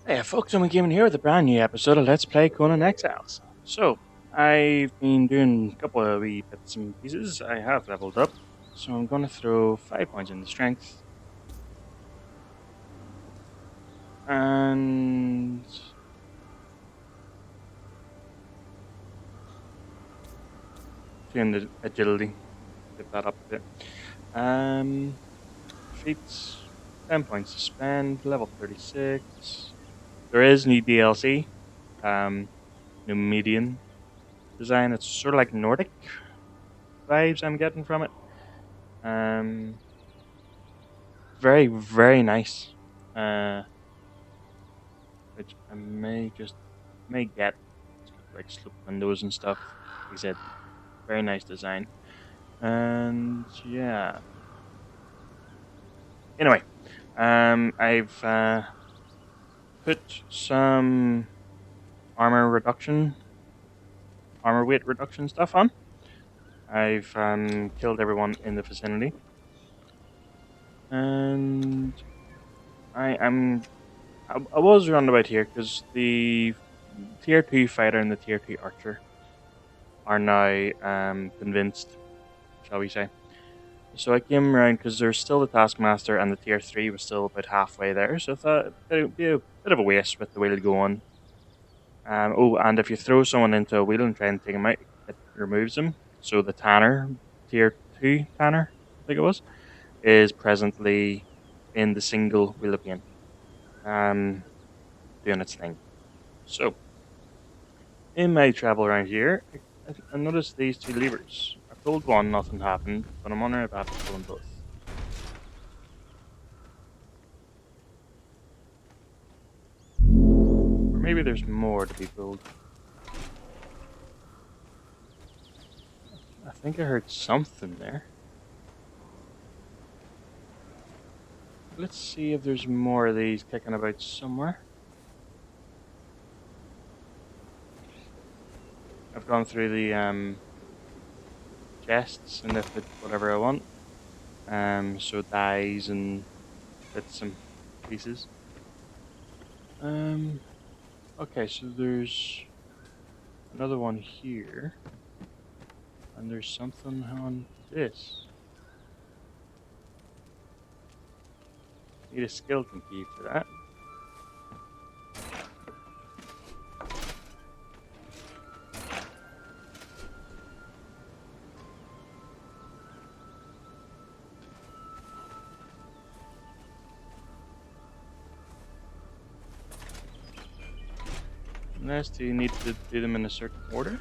Hey folks, I'm Gaming here with a brand new episode of Let's Play Conan Exiles. So, I've been doing a couple of wee bits and pieces. I have leveled up, so I'm going to throw 5 points into strength. And... 2 into agility. Get that up a bit. Feats, 10 points to spend, level 36. There is new DLC, new median design. It's sort of like Nordic vibes I'm getting from it. Very, very nice. Which I may get. It's got like slip windows and stuff. Like I said, very nice design. And yeah. Anyway, I've put some armor weight reduction stuff on. I've killed everyone in the vicinity, and I was roundabout here because the tier 2 fighter and the tier 2 archer are now convinced, shall we say. So I came around because there's still the Taskmaster and the tier 3 was still about halfway there, so I thought it would be a bit of a waste with the wheel going. Oh, and if you throw someone into a wheel and try and take them out, it removes them. So the Tanner, tier 2 Tanner, I think it was, is presently in the single wheel of pain, doing its thing. So, in my travel around here, I noticed these two levers. I pulled one, nothing happened, but I'm wondering if I have to pull them both. Or maybe there's more to be pulled. I think I heard something there. Let's see if there's more of these kicking about somewhere. I've gone through the chests and lifted whatever I want. So dyes and bits and pieces. Okay, so there's another one here. And there's something on this. Need a skeleton key for that. Unless do you need to do them in a certain order?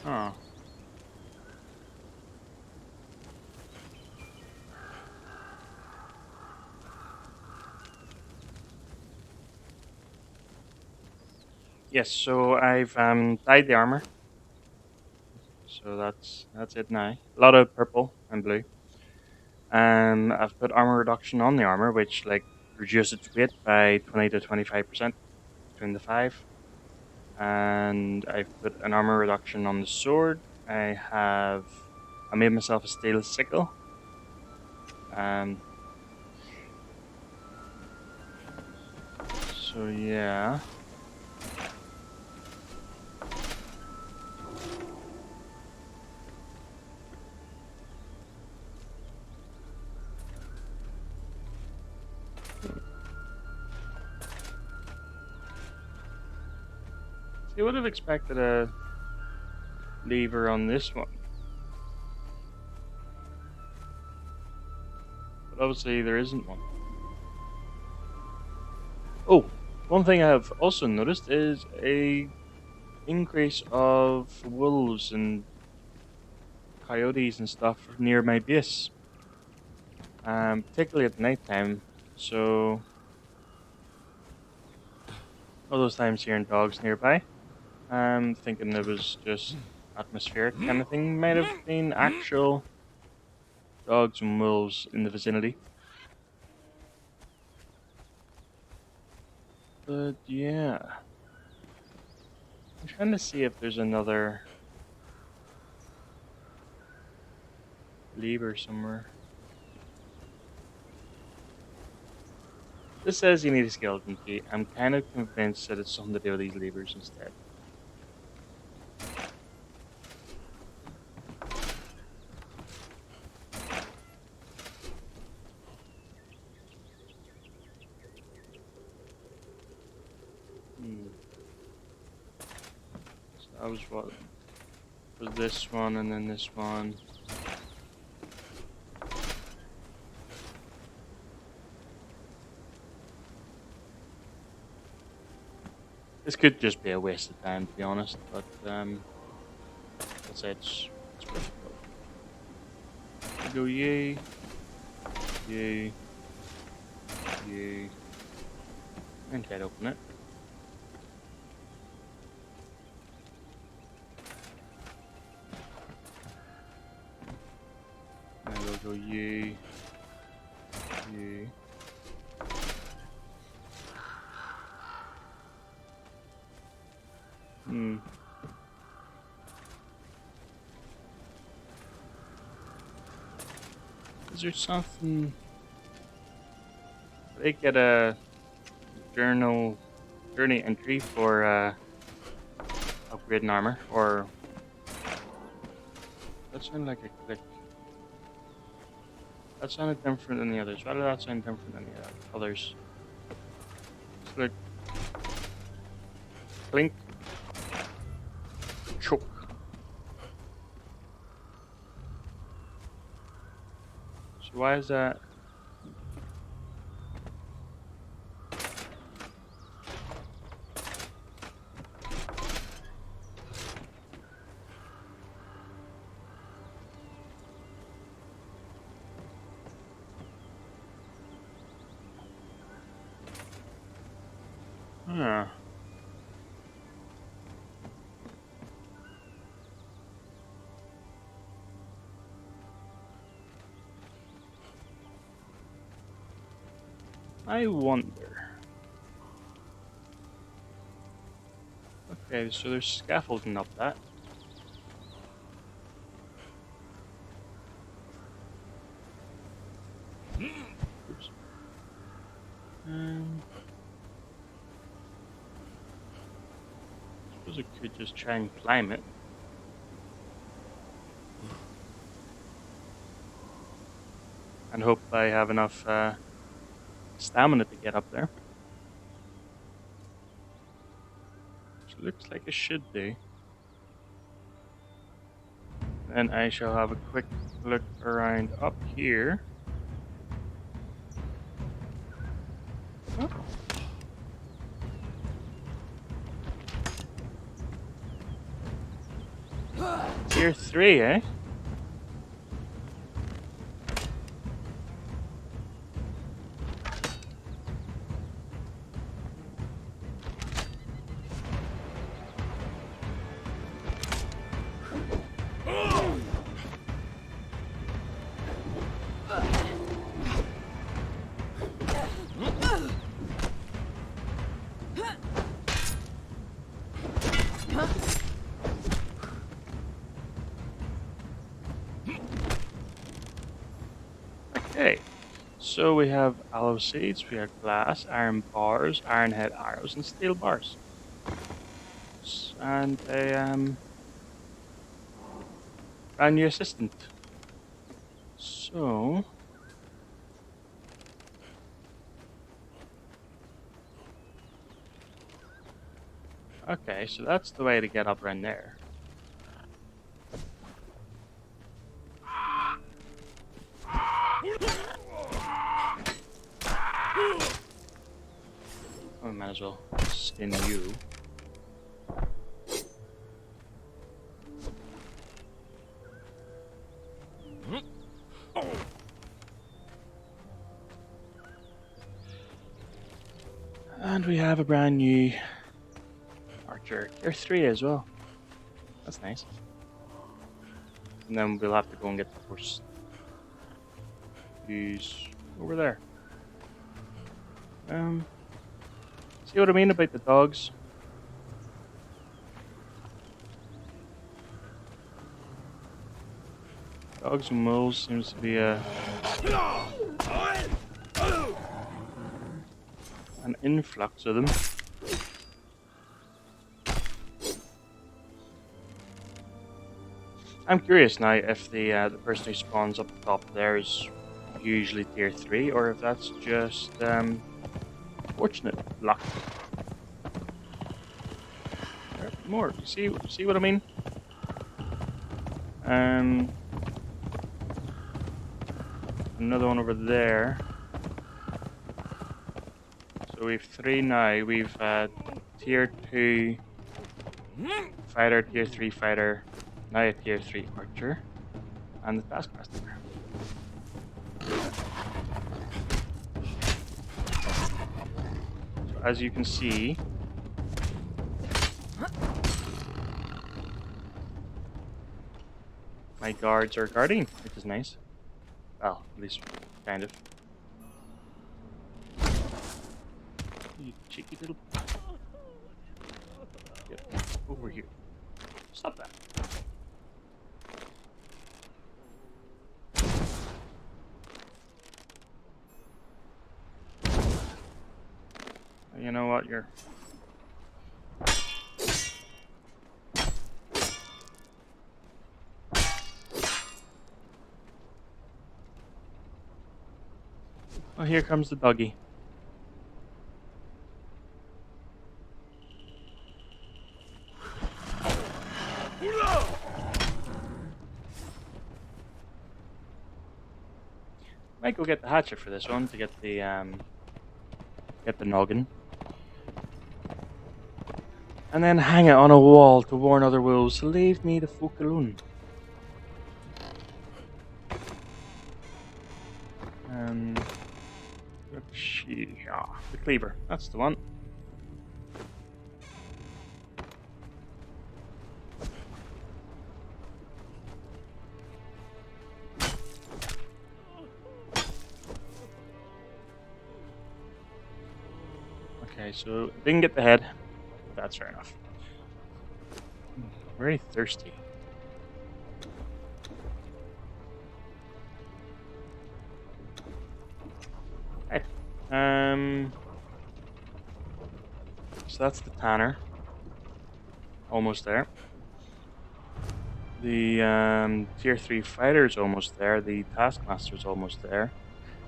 Oh. Yes, so I've dyed the armor. So that's it now. A lot of purple and blue. I've put armor reduction on the armor, which like reduces its weight by 20 to 25% between the 5. And I've put an armor reduction on the sword. I made myself a steel sickle. So yeah. See, I would have expected a lever on this one. But obviously there isn't one. Oh, one thing I have also noticed is a increase of wolves and coyotes and stuff near my base. particularly at night time. So, all those times hearing dogs nearby, I'm thinking it was just atmospheric kind of thing. Might have been actual dogs and wolves in the vicinity. But yeah, I'm trying to see if there's another lever somewhere. This says you need a skeleton key. I'm kind of convinced that it's something to do with these levers instead. So that was what was this one, and then this one. This could just be a waste of time, to be honest. But let's say it's worth it. Go yay, yay, yay, and try to open it. And we'll go yay, yay. Is there something? They get a journey entry for upgrading armor, or that sounded like a click. That sounded different than the others. Why did that sound different than the others? It's like clink, choke. So why is that? Huh. I wonder. Okay, so there's scaffolding up that. Oops. Suppose I could just try and climb it. And hope I have enough stamina to get up there. Which looks like it should do. Then I shall have a quick look around up here. Oh. Tier 3, eh? Okay, so we have aloe seeds, we have glass, iron bars, iron head arrows, and steel bars. And a brand new assistant. So okay, so that's the way to get up around there. Oh, I might as well skin you. And we have a brand new archer, tier 3 as well. That's nice. And then we'll have to go and get the horse. He's over there. See what I mean about the dogs? Dogs and moles seems to be an influx of them. I'm curious now if the person who spawns up the top there is usually tier 3 or if that's just fortunate luck. There, more. You see what I mean? Another one over there. So we've 3 now. We've tier 2 fighter, tier 3 fighter, now a tier 3 archer, and the taskmaster. So as you can see, my guards are guarding, which is nice. Well, at least kind of. You cheeky little. Get over here. Stop that. You know what? You're. Well, here comes the doggy. Might go get the hatchet for this one to get the noggin, and then hang it on a wall to warn other wolves to leave me the fuck alone. The cleaver, that's the one. Okay, so didn't get the head. That's fair enough. Very thirsty. Hey. So that's the tanner. Almost there. The tier 3 fighter's almost there. The taskmaster's almost there.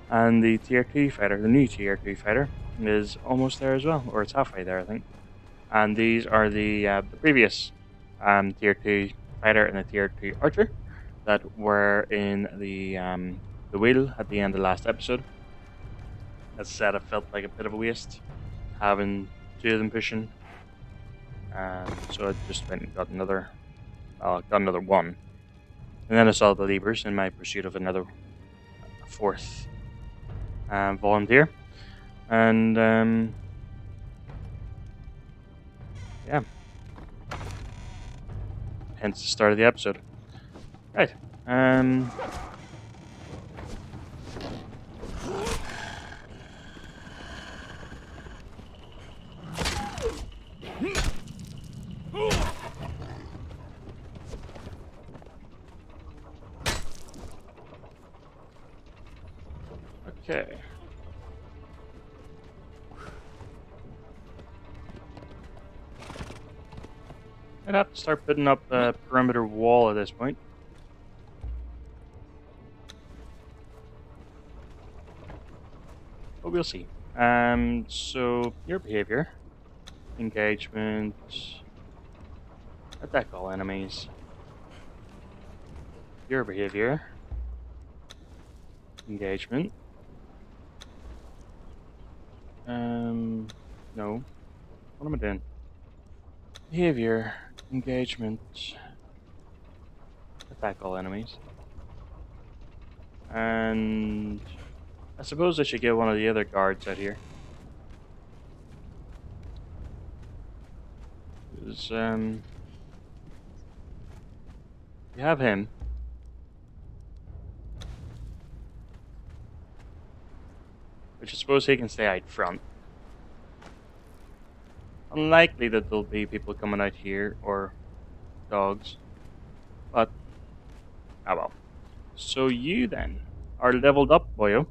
And the tier 2 fighter, the new tier 2 fighter, is almost there as well. Or it's halfway there, I think. And these are the previous tier 2 fighter and the tier 2 archer that were in the wheel at the end of the last episode. As I said, it felt like a bit of a waste having 2 of them pushing. So I just went and got another one. And then I saw the levers in my pursuit of another 4th volunteer. And yeah. Hence the start of the episode. Right. Okay. I'd have to start putting up a perimeter wall at this point. But we'll see. So your behavior, engagement, attack all enemies. Your behavior, engagement. No. What am I doing? Behavior, engagement, attack all enemies. And I suppose I should get one of the other guards out here. because you have him. Which I suppose he can stay out front. Unlikely that there'll be people coming out here, or dogs. But, oh well. So you then are leveled up, boyo.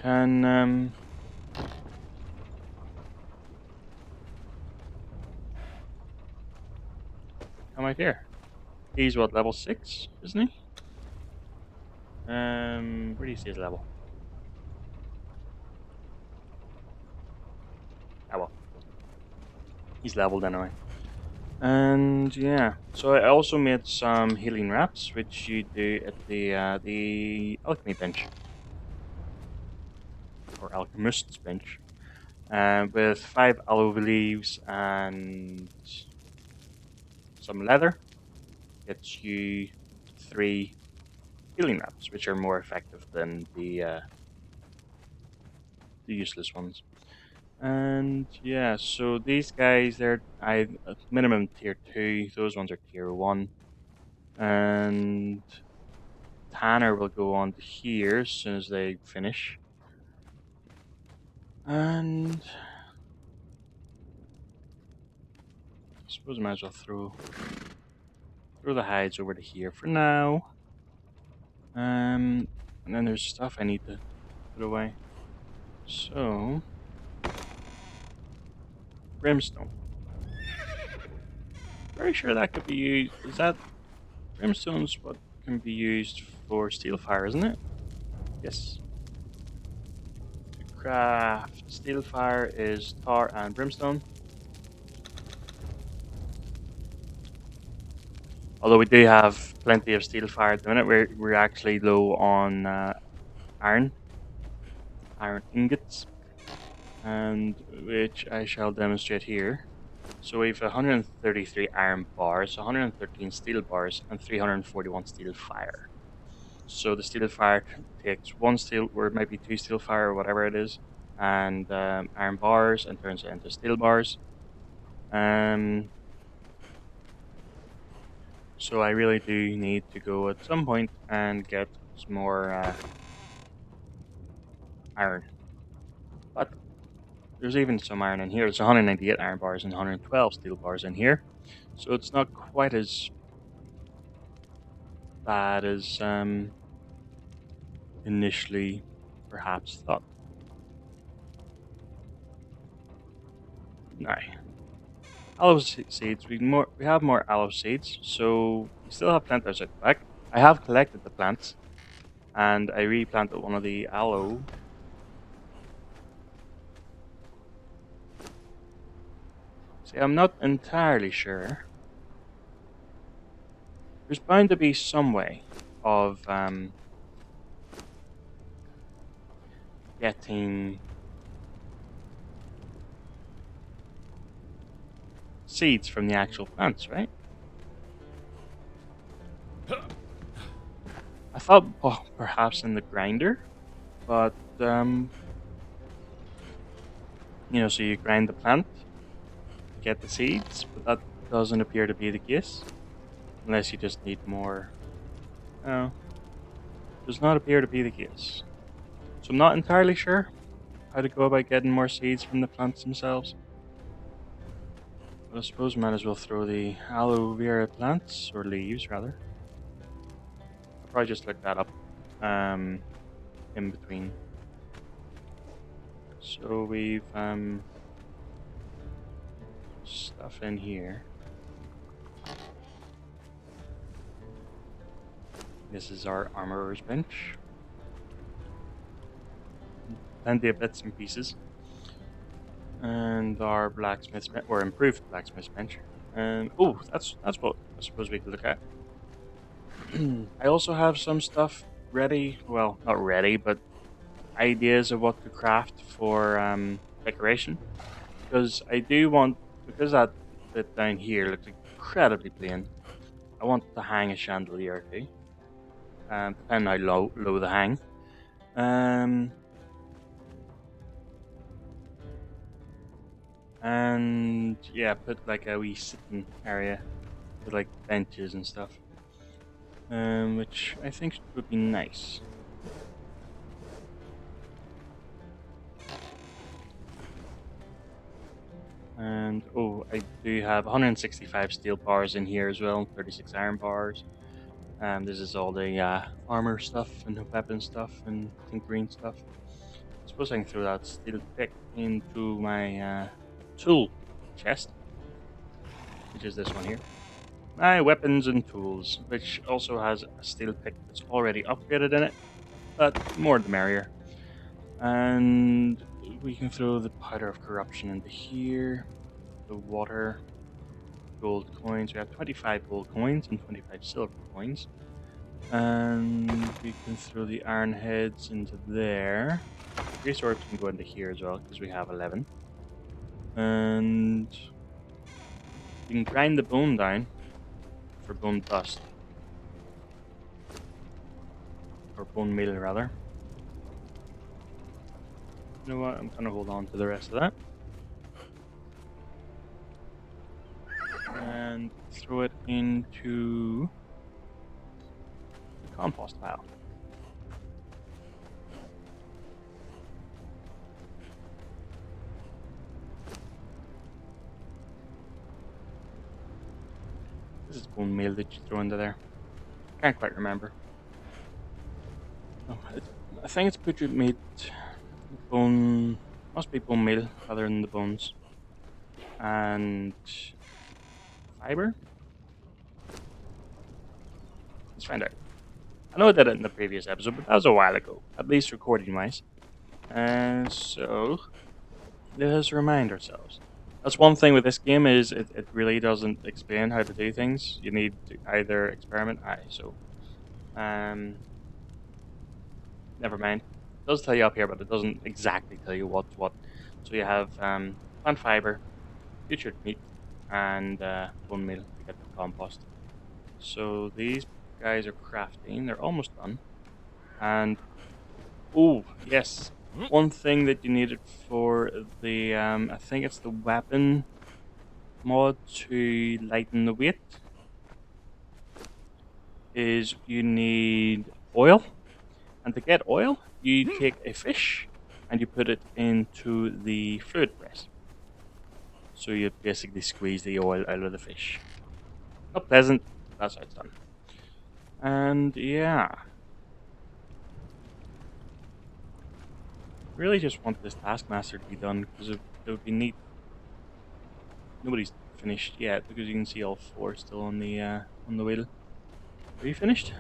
Can, come out here. He's what, level 6, isn't he? Where do you see his level? Ah well. He's leveled anyway. And yeah, so I also made some healing wraps, which you do at the alchemy bench. Or alchemist's bench. With 5 aloe leaves and some leather. Gets you 3 healing wraps, which are more effective than the useless ones. And yeah, so these guys, they're minimum tier 2. Those ones are tier 1. And Tanner will go on to here as soon as they finish. And I suppose I might as well throw the hides over to here for now. And then there's stuff I need to put away. So, brimstone. Very sure that could be used. Is that brimstone's what can be used for steel fire, isn't it? Yes. To craft steel fire is tar and brimstone. Although we do have plenty of steel fire at the minute, we're actually low on iron ingots, and which I shall demonstrate here. So we have 133 iron bars, 113 steel bars, and 341 steel fire. So the steel fire takes 1 steel, or maybe 2 steel fire, or whatever it is, and iron bars, and turns it into steel bars. So I really do need to go at some point and get some more iron. But there's even some iron in here. There's 198 iron bars and 112 steel bars in here. So it's not quite as bad as initially perhaps thought. Now, aloe seeds. We have more aloe seeds, so we still have plenty outside the back. I have collected the plants, and I replanted one of the aloe. See, I'm not entirely sure. There's bound to be some way of getting seeds from the actual plants, right? I thought perhaps in the grinder, but you know, so you grind the plant to get the seeds, but that doesn't appear to be the case, unless you just need more. No, does not appear to be the case. So I'm not entirely sure how to go about getting more seeds from the plants themselves. But I suppose I might as well throw the aloe vera plants, or leaves rather. I'll probably just look that up in between. So we've stuff in here. This is our armorer's bench. Plenty of bits and pieces. And our blacksmith's bench, or improved blacksmith's bench. And oh, that's what I suppose we could look at. I also have some stuff ready. Well, not ready, but ideas of what to craft for decoration. Because I do want, because that bit down here looks incredibly plain, I want to hang a chandelier or two. Depending on how low the hang. And yeah, put like a wee sitting area with like benches and stuff, which I think would be nice. And oh, I do have 165 steel bars in here as well, 36 iron bars. This is all the armor stuff and the weapon stuff and tinkering stuff. I suppose I can throw that steel pick into my tool chest, which is this one here. My weapons and tools, which also has a steel pick that's already upgraded in it, but more the merrier. And we can throw the powder of corruption into here, the water, gold coins. We have 25 gold coins and 25 silver coins. And we can throw the iron heads into there. Grease orbs can go into here as well because we have 11. And we can grind the bone down for bone dust. Or bone meal rather. You know what? I'm going to hold on to the rest of that. And throw it into the compost pile. This is bone meal that you throw into there. Can't quite remember. Oh, I think it's butchered meat. Bone. Must be bone meal rather than the bones. And fiber? Let's find out. I know I did it in the previous episode, but that was a while ago, at least recording wise. So let us remind ourselves. That's one thing with this game is it really doesn't explain how to do things. You need to either experiment. Never mind. It does tell you up here, but it doesn't exactly tell you what's what. So you have plant fiber, butchered meat, and bone meal to get the compost. So these guys are crafting. They're almost done. And oh yes, one thing that you needed for the I think it's the weapon mod to lighten the weight is you need oil. And to get oil, you take a fish and you put it into the fluid press. So you basically squeeze the oil out of the fish. Not pleasant, that's how it's done. And yeah. Really just want this taskmaster to be done because it would be neat. Nobody's finished yet because you can see all four still on the wheel. Are you finished?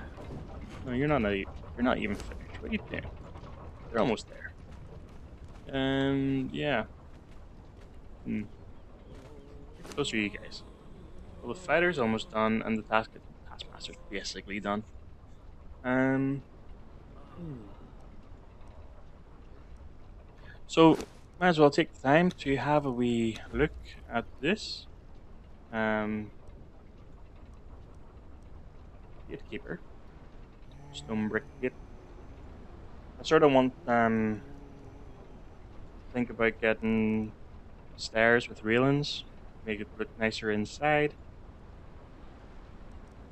No, you're not. You're not even finished. What are you doing? They're almost there. Yeah. Those are you guys. Well, the fighter's almost done, and the taskmaster's basically done. So might as well take the time to have a wee look at this. Gatekeeper. Stone brick gate. I sort of want think about getting stairs with railings, make it look nicer inside.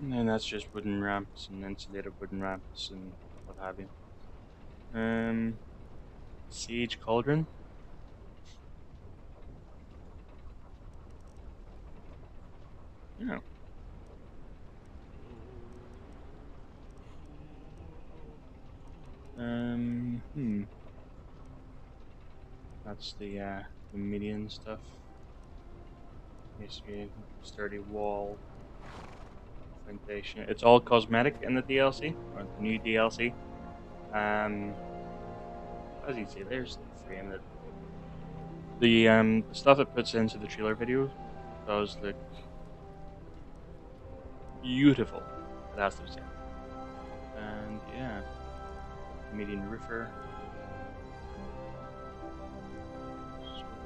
And then that's just wooden ramps and insulated wooden ramps and what have you. Siege cauldron. Yeah. That's the median stuff. Basically, sturdy wall, foundation. It's all cosmetic in the DLC or the new DLC. As you can see, there's the frame that the stuff it puts into the trailer video does look beautiful. It has to be said. And yeah, median roofer.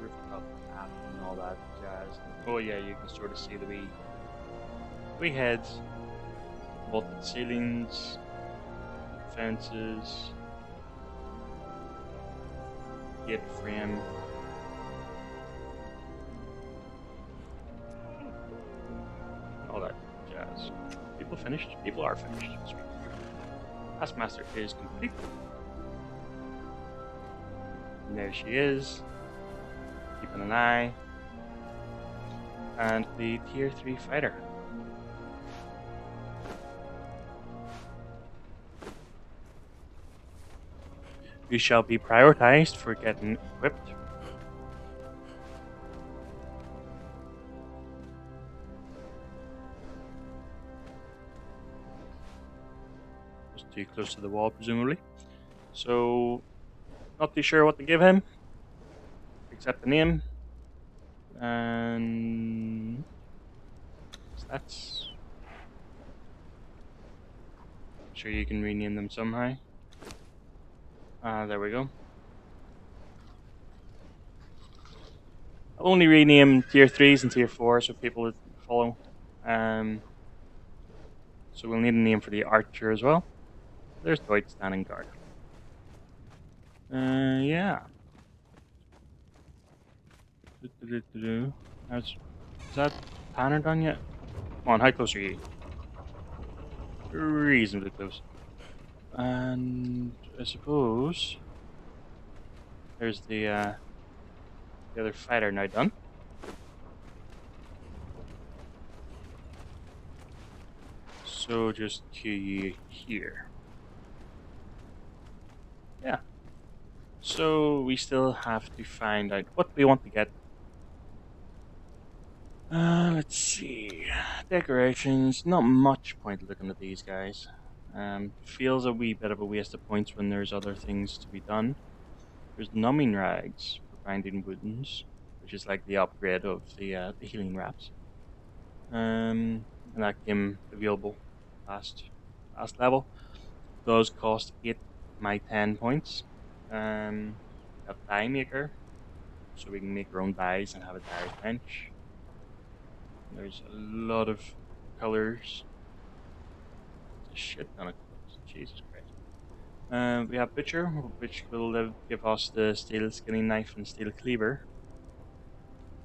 Rooftop cap and all that jazz. Oh yeah, you can sort of see the wee heads, vaulted ceilings, fences, gate frame. finished. People are finished. Sweet. Taskmaster is complete. And there she is. Keeping an eye. And the tier 3 fighter. You shall be prioritized for getting equipped. Just too close to the wall, presumably. So, not too sure what to give him, except the name. And stats. I'm sure you can rename them somehow. There we go. I'll only rename tier 3s and tier 4s so people would follow. So we'll need a name for the archer as well. There's Dwight standing guard. Yeah. Is that Tanner done yet? Come on, how close are you? Reasonably close. And I suppose there's the other fighter now done. So just queue you here. Yeah. So we still have to find out what we want to get. Let's see. Decorations. Not much point looking at these guys. Feels a wee bit of a waste of points when there's other things to be done. There's numbing rags for binding wounds, which is like the upgrade of the healing wraps. And that came available last level. Does cost 8 my 10 points. A die maker, so we can make our own dies and have a die bench. There's a lot of colors. It's a shit ton of colors. Jesus Christ. We have Butcher, which will give us the steel skinning knife and steel cleaver.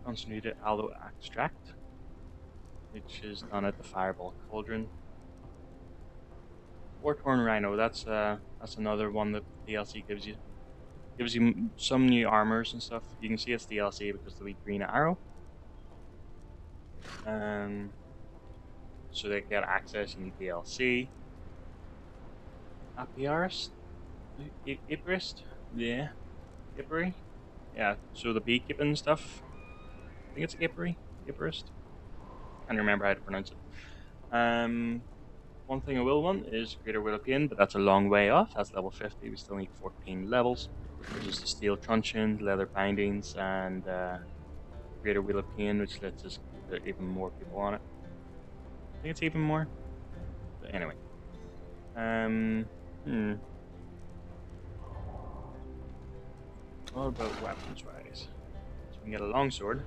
Concentrated aloe extract, which is done at the Fireball Cauldron. War-Torn Rhino, that's another one that DLC gives you. Gives you some new armors and stuff. You can see it's DLC because of the wee green arrow. So they get access in the DLC. Apiarist? Apiarist? Yeah. Apiary? Yeah, so the beekeeping stuff. I think it's Apiary? Apiarist? Can't remember how to pronounce it. One thing I will want is Greater Will of Pain, but that's a long way off. That's level 50. We still need 14 levels. Which is the Steel Truncheon, Leather Bindings, and Greater Will of Pain, which lets us put even more people on it. I think it's even more. But anyway. What about weapons wise? So we can get a longsword.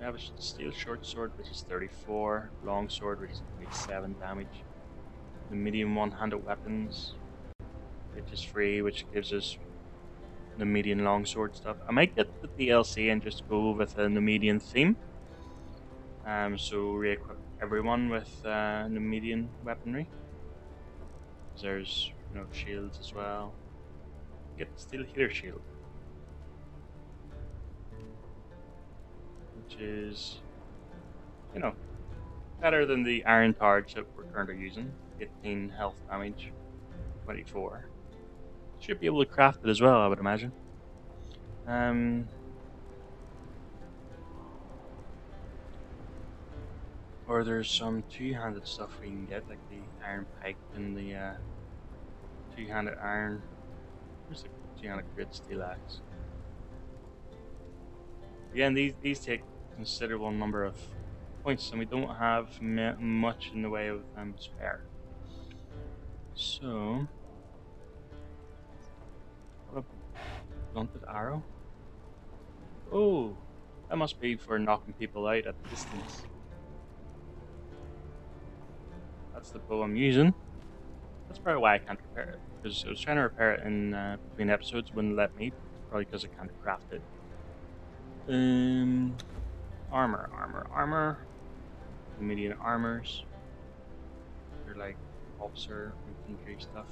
We have a steel short sword, which is 34. Long sword, which is 27 damage. The medium one-handed weapons, which is free, which gives us the median longsword stuff. I might get the DLC and just go with the median theme. So re-equip everyone with the median weaponry. There's shields as well. Get the steel healer shield, which is better than the iron targe that we're currently using. 15 health damage, 24. Should be able to craft it as well, I would imagine. Or there's some two-handed stuff we can get, like the iron pike and the two-handed iron. Where's the two-handed great steel axe? Again, these take a considerable number of points, and we don't have much in the way of spare. So, what a blunted arrow. Oh, that must be for knocking people out at distance. That's the bow I'm using. That's probably why I can't repair it, because I was trying to repair it in between episodes, wouldn't let me, probably because I can't craft it. Armor. Median armors. your like officer infantry stuff.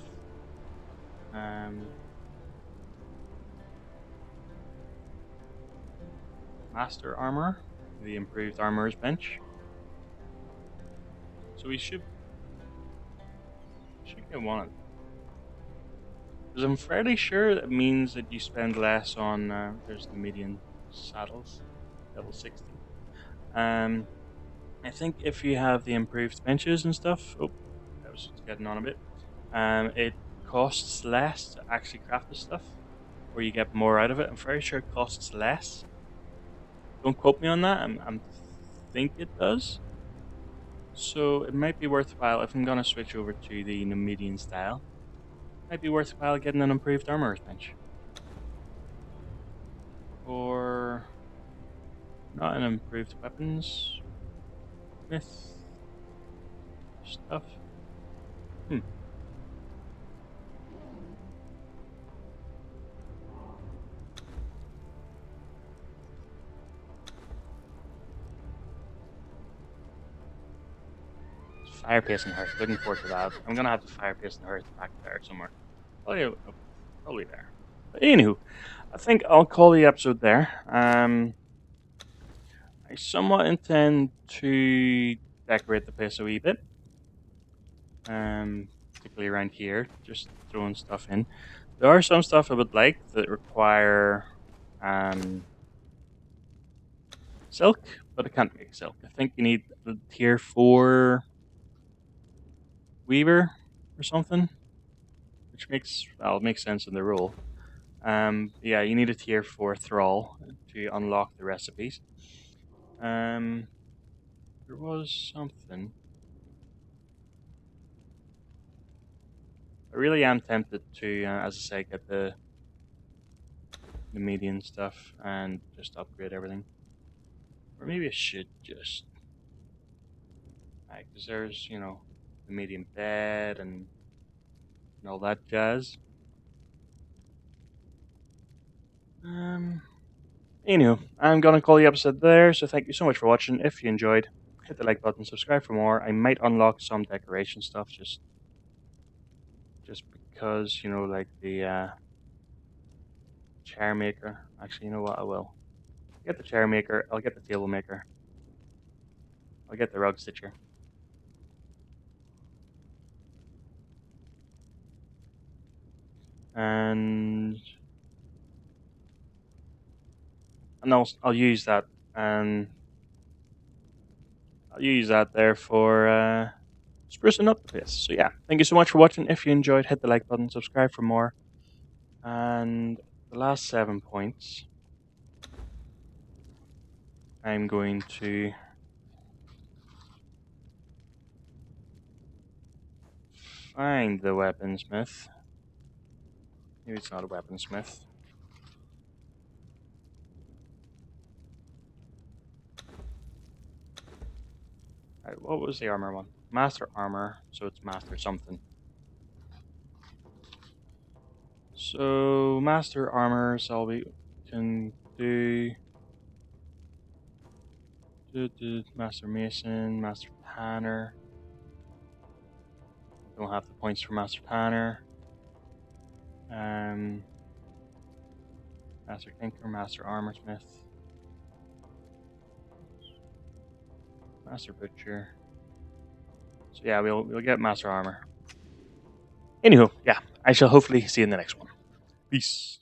Master armor, the improved armorer's bench. So we should get one of them. Because I'm fairly sure that means that you spend less on there's the median saddles, level 60. I think if you have the improved benches and stuff, oh, I was just getting on a bit. It costs less to actually craft this stuff, or you get more out of it. I'm very sure it costs less. Don't quote me on that. I'm think it does. So it might be worthwhile if I'm gonna switch over to the Numidian style. It might be worthwhile getting an improved armorer's bench, or not an improved weapons myth stuff. 5 pace and hearth. Looking forward to that. I'm gonna have the 5 pace and hearth back there somewhere. Probably there. But anywho, I think I'll call the episode there. I somewhat intend to decorate the place a wee bit. Particularly around here, just throwing stuff in. There are some stuff I would like that require silk, but I can't make silk. I think you need the tier 4 weaver or something, which makes sense in the role. Yeah, you need a tier 4 thrall to unlock the recipes. There was something. I really am tempted to, as I say, get the median stuff and just upgrade everything. Or maybe I should just, because there's, the medium bed and all that jazz. Anywho, I'm gonna call the episode there, so thank you so much for watching. If you enjoyed, hit the like button, subscribe for more. I might unlock some decoration stuff just because, like the chair maker. Actually, you know what, I will. Get the chair maker, I'll get the table maker. I'll get the rug stitcher. And I'll use that, and I'll use that there for sprucing up the place. So yeah, thank you so much for watching. If you enjoyed, hit the like button, subscribe for more. And the last 7 points, I'm going to find the weaponsmith. Maybe it's not a weaponsmith. Alright, what was the armor one? Master armor, so it's master something. So master armor, so we can do master mason, master tanner. Don't have the points for master tanner. Master tinker, master armorsmith, master butcher. So yeah, we'll get master armor. Anywho, yeah, I shall hopefully see you in the next one. Peace.